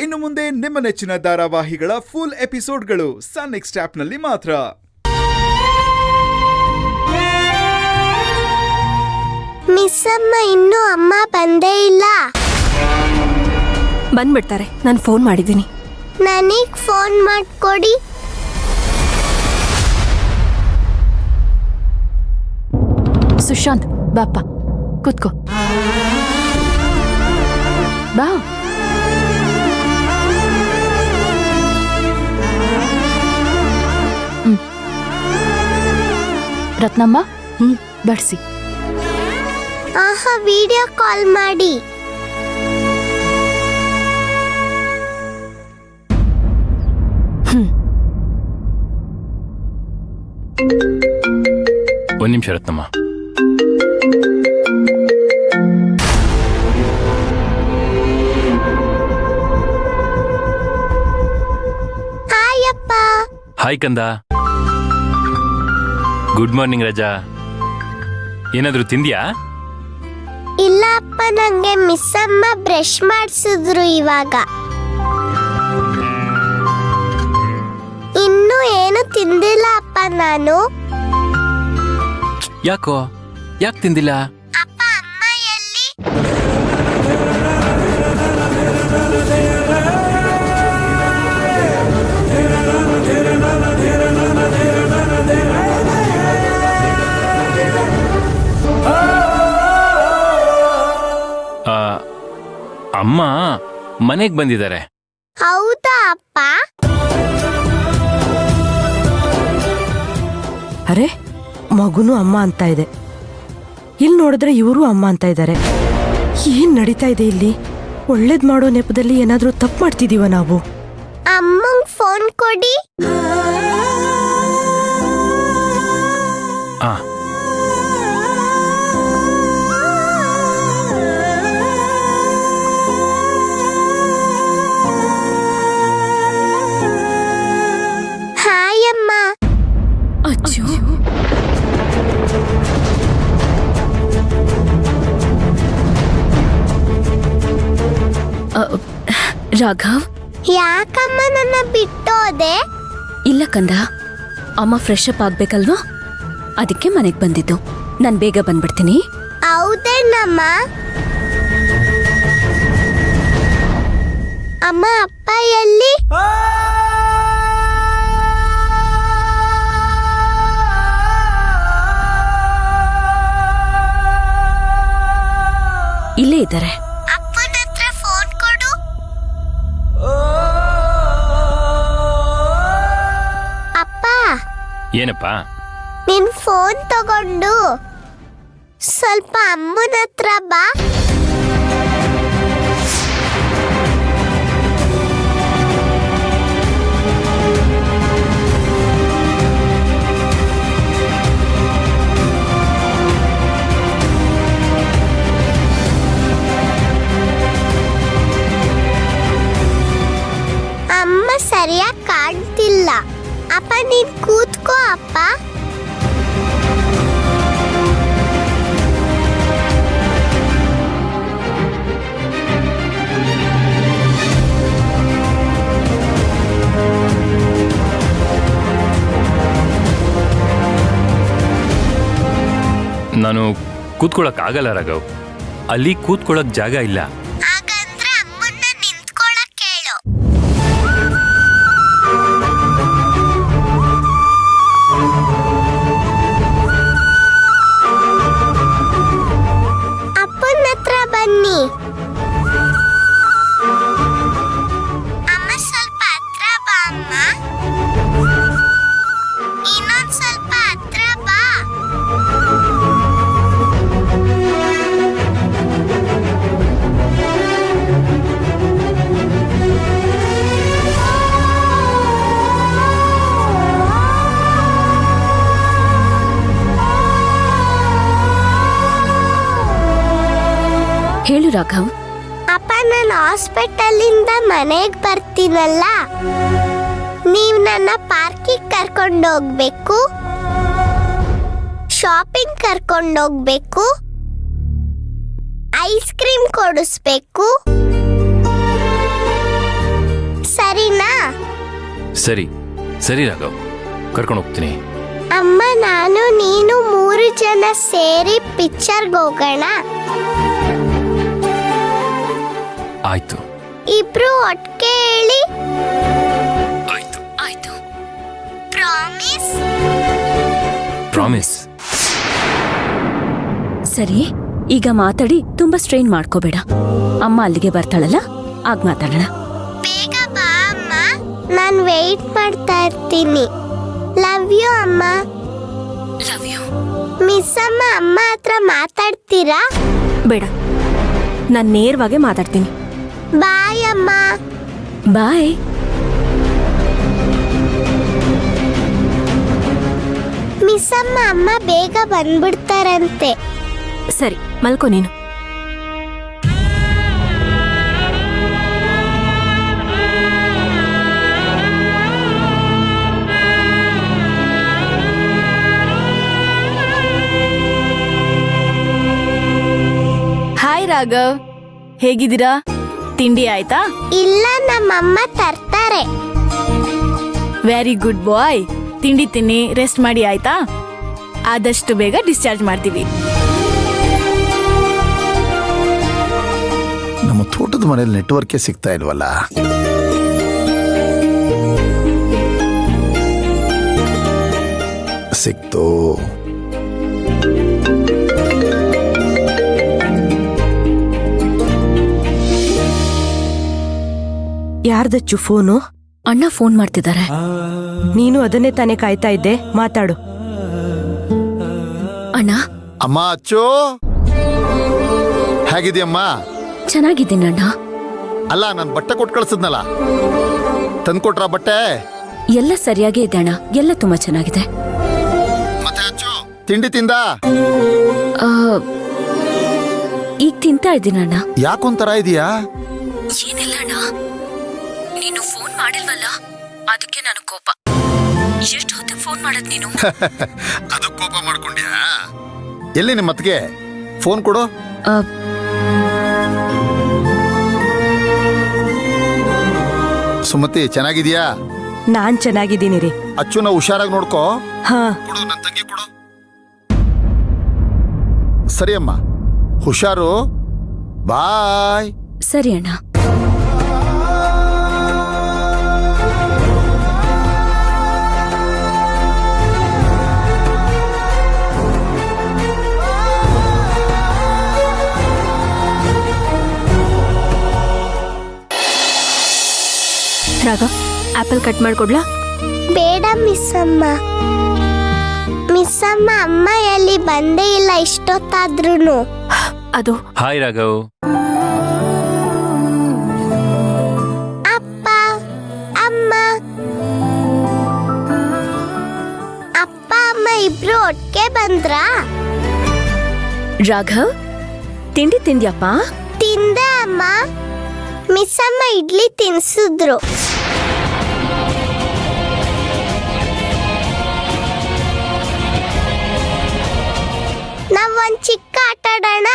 ಇನ್ನು ಮುಂದೆ ನಿಮ್ಮ ನೆಚ್ಚಿನ ಧಾರಾವಾಹಿಗಳ ಫುಲ್ ಎಪಿಸೋಡ್ಗಳು ಸನ್ ನೆಕ್ಸ್ಟ್ ಆಪ್ನಲ್ಲಿ ಮಾತ್ರ. ಮಿಸ್ ಅಮ್ಮ ಇನ್ನೂ ಅಮ್ಮ ಬಂದೇ ಇಲ್ಲ. ಬಂದ್ಬಿಡ್ತಾರೆ, ನಾನು ಫೋನ್ ಮಾಡಿದ್ದೀನಿ. ನನಗ್ ಫೋನ್ ಮಾಡ್ಕೊಡಿ. ಸುಶಾಂತ್ ಬಾಪ್ಪ ಕೂತ್ಕೋ ಬಾ. ರತ್ನಮ್ಮ ಬಡ್ಸಿ. ಆಹಾ, ವಿಡಿಯೋ ಕಾಲ್ ಮಾಡಿ. ಒಂದ್ ನಿಮಿಷ ರತ್ನಮ್ಮ. ಹಾಯ್ ಅಪ್ಪ. ಹಾಯ್ ಕಂದ. ಗುಡ್ ಮಾರ್ನಿಂಗ್ ರಜಾ. ಏನಾದ್ರೂ ತಿಂದ್ಯಾ? ಇಲ್ಲ ಅಪ್ಪ, ನಂಗೆ ಮಿಸ್ ಅಮ್ಮ ಬ್ರಷ್ ಮಾಡಿಸಿದ್ರು ಇವಾಗ. ಇನ್ನೂ ಏನು ತಿಂದಿಲ್ಲ ಅಪ್ಪ ನಾನು. ಯಾಕೆ ತಿಂದಿಲ್ಲ? ಅಪ್ಪ, ಅಮ್ಮ ಎಲ್ಲಿ? ಅಮ್ಮ ಮನೆಗೆ ಬಂದಿದ್ದಾರೆ. ಹೌದಾ ಅಪ್ಪ? ಅರೆ, ಮಗುನು ಅಮ್ಮ ಅಂತ ಇದೆ. ಇಲ್ಲಿ ನೋಡಿದ್ರೆ ಇವರು ಅಮ್ಮ ಅಂತ ಇದ್ದಾರೆ. ಏನ್ ನಡೀತಾ ಇದೆ ಇಲ್ಲಿ? ಒಳ್ಳೇದ್ ಮಾಡೋ ನೆಪದಲ್ಲಿ ಏನಾದ್ರೂ ತಪ್ಪು ಮಾಡ್ತಿದೀವ ನಾವು? ಅಮ್ಮಂಗ್ ಫೋನ್ ಕೊಡಿ. ಹಾಯ್ ಅಮ್ಮ. ಅಚ್ಚು, ರಾಘವ್. ಯಾಕಮ್ಮ ನನ್ನ ಬಿಟ್ಟೋದೆ? ಇಲ್ಲ ಕಂದ, ಅಮ್ಮ ಫ್ರೆಶ್ ಅಪ್ ಆಗ್ಬೇಕಲ್ವಾ, ಅದಕ್ಕೆ ಮನೆಗೆ ಬಂದಿದ್ದು. ನಾನು ಬೇಗ ಬಂದ್ಬಿಡ್ತೀನಿ. ಹೌದೇನಮ್ಮ? ಅಮ್ಮ, ಅಪ್ಪ ಎಲ್ಲಿ? ಇಲ್ಲೇ ಇದ್ದಾರೆ. ಅಪ್ಪನ ಹತ್ರ ಫೋನ್ ಕೊಡು. ಅಪ್ಪ, ಏನಪ್ಪ? ನಿನ್ ಫೋನ್ ತಗೊಂಡು ಸ್ವಲ್ಪ ಅಮ್ಮನ ಹತ್ರ ಬಾ. ಅಮ್ಮ ಸರಿಯಾಗಿ ಕಾಣ್ತಿಲ್ಲ. ಅಪ್ಪ, ನೀನ್ ಕೂತ್ಕೋ ಅಪ್ಪ. ನಾನು ಕೂತ್ಕೊಳ್ಳಕ್ ಆಗಲ್ಲ ರಾಘವ್, ಅಲ್ಲಿ ಕೂತ್ಕೊಳ್ಳಕ್ ಜಾಗ ಇಲ್ಲ. ಹಾಗಂದ್ರೆ ಅಮ್ಮನ್ನ ನಿಂತ್ಕೊಳಕ್ ಹೇಳು. ಅಪ್ಪನ ಹತ್ರ ಬನ್ನಿ. ಅಮ್ಮ, ಸ್ವಲ್ಪ ಹತ್ರ ಬಾ ಅಮ್ಮ. ಇನ್ನೊಂದ್ ಸ್ವಲ್ಪ ಹತ್ರ ಬಾ. ಹೇಳು ರಾಘವ್. ಅಪ್ಪ, ನಾನು ಹಾಸ್ಪಿಟಲಿಂದ ಮನೆಗೆ ಬರ್ತೀನಲ್ಲ, ನೀವು ನನ್ನ ಪಾರ್ಕಿಗೆ ಕರ್ಕೊಂಡೋಗ್ಬೇಕು, ಶಾಪಿಂಗ್ ಕರ್ಕೊಂಡೋಗ್ಬೇಕು, ಐಸ್ ಕ್ರೀಮ್ ಕೊಡಿಸ್ಬೇಕು, ಸರಿ ಸರಿ ರಾಘವ್, ಕರ್ಕೊಂಡು ಹೋಗ್ತೀನಿ. ಅಮ್ಮ ನಾನು ನೀನು 3 ಜನ ಸೇರಿ ಪಿಕ್ಚರ್ಗೆ ಹೋಗೋಣ. ಆಯ್ತು. ಇಬ್ರು ಒಟ್ಟಿಗೆ ಹೇಳಿ. ಆಯ್ತು. ಆಯ್ತು. ಪ್ರಾಮಿಸ್. ಪ್ರಾಮಿಸ್. ಸರಿ, ಈಗ ಮಾತಾಡಿ ತುಂಬಾ ಸ್ಟ್ರೈನ್ ಮಾಡ್ಕೋಬೇಡ. ಅಮ್ಮ ಅಲ್ಲಿಗೆ ಬರ್ತಾಳಲ್ಲ, ಆಗ ಮಾತಾಡೋಣ. ಬೇಗ ಬಾ ಅಮ್ಮ, ನಾನು ವೆಯ್ಟ್ ಮಾಡ್ತಾ ಇರ್ತೀನಿ. ಲವ್ ಯು ಅಮ್ಮ. Love you. ಮಿಸ್ ಅಮ್ಮ, ಅಮ್ಮ ಹತ್ರ ಮಾತಾಡ್ತೀರಾ? ಬೇಡ, ನಾನು ನೇರವಾಗಿ ಮಾತಾಡ್ತೀನಿ. ಬಾಯ್ ಅಮ್ಮ. ಬಾಯ್. ಮಿಸ್ ಅಮ್ಮ, ಅಮ್ಮ ಬೇಗ ಬಂದ್ಬಿಡ್ತಾರಂತೆ. ಸರಿ, ಮಲ್ಕೋ ನೀನು. ಹಾಯ್ ರಾಘವ್, ಹೇಗಿದ್ದೀರಾ? ತಿಂಡಿ ಆಯ್ತಾ? ಇಲ್ಲ, ನಮ್ಮಮ್ಮ ತರ್ತಾರೆ. ವೆರಿ ಗುಡ್ ಬಾಯ್. ತಿಂಡಿ ತಿನ್ನಿ, ರೆಸ್ಟ್ ಮಾಡಿ ಆಯ್ತಾ? ಆದಷ್ಟು ಬೇಗ ಡಿಸ್ಚಾರ್ಜ್ ಮಾಡ್ತೀವಿ. ನಮ್ಮ ತೋಟದ ಮನೇಲಿ ನೆಟ್ವರ್ಕೇ ಸಿಗ್ತಾ ಇಲ್ವಲ್ಲ. ಸಿಕ್ತು. ಯಾರ್ದಚ್ಚು ಫೋನು? ಅಣ್ಣ ಫೋನ್ ಮಾಡ್ತಿದ್ದಾರೆ. ನೀನು ಅದನ್ನೇ ತಾನೇ ಕಾಯ್ತಾ ಇದ್ದೆ, ಮಾತಾಡು. ಅಣ್ಣ, ಅಮ್ಮ ಅಚ್ಚು, ಹೇಗಿದೆಯಮ್ಮ? ಚೆನ್ನಾಗಿದ್ದೀನಿ ಅಣ್ಣ. ಅಲ್ಲ, ನಾನು ಬಟ್ಟೆ ಕೊಟ್ಟು ಕಳ್ಸಿದ್ನಲ್ಲ, ತಂದ್ಕೊಟ್ರ ಬಟ್ಟೆ? ಎಲ್ಲ ಸರಿಯಾಗೇ ಇದೆ ಅಣ್ಣ, ಎಲ್ಲ ತುಂಬಾ ಚೆನ್ನಾಗಿದೆ. ಮತ್ತೆ ಅಚ್ಚು, ತಿಂಡಿ ತಿಂದ? ಆ, ಈಗ ತಿಂತಾ ಇದ್ದೀನಿ ಅಣ್ಣ. ಯಾಕೊಂತರ ಇದೆಯಾ? ಏನಿಲ್ಲ ಅಣ್ಣ, ನೀನು ಫೋನ್ ಮಾಡಿಲ್ವಲ್ಲ, ಅದಕ್ಕೆ ನಾನು ಕೋಪ. ಎಷ್ಟು ಹೊತ್ತಿಗೆ ಫೋನ್ ಮಾಡದ್ ನೀನು? ಅದು ಕೋಪ ಮಾಡ್ಕೊಂಡ್ಯಾ? ಎಲ್ಲಿ ನಿಮ್ಮ ಅತ್ತಿಗೆ? ಫೋನ್ ಕೊಡು. ಆ, ಸುಮತಿ, ಚೆನ್ನಾಗಿದ್ಯಾ? ನಾನ್ ಚೆನ್ನಾಗಿದ್ದೀನಿ ರೀ. ಅಚ್ಚುನ ಹುಷಾರಾಗಿ ನೋಡ್ಕೋ. ಹಾ, ಕೊಡು, ನನ್ನ ತಂಗಿ ಕೊಡು. ಸರಿ ಅಮ್ಮ, ಹುಷಾರು. ಬಾಯ್. ಸರಿ ಅಣ್ಣ. ರಾಘವ್, ಆಪಲ್ ಕಟ್ ಮಾಡ್ಕೊಡ್ಲಾ? ಬೇಡ ಮಿಸ್ ಅಮ್ಮ. ಮಿಸ್ ಅಮ್ಮ, ಅಮ್ಮ ಎಲ್ಲಿ ಬಂದೇ ಇಲ್ಲ ಇಷ್ಟೊತ್ತಾದ್ರೂ. ಅದು ಹಾಯ್ ರಾಘವ್. ಅಪ್ಪ, ಅಮ್ಮ. ಅಪ್ಪ ಅಮ್ಮ ಇಬ್ರು ಒಟ್ಟಿಗೆ ಬಂದ್ರಾ? ರಾಘವ್, ತಿಂಡಿ ತಿಂದ್ಯಪ್ಪ? ತಿಂದೆ ಅಮ್ಮ. ಮಿಸ್ ಅಮ್ಮ ಇಡ್ಲಿ ತಿನ್ಸಿದ್ರು. ನಾವೊಂದ್ ಚಿಕ್ಕ ಆಟ ಆಡೋಣ.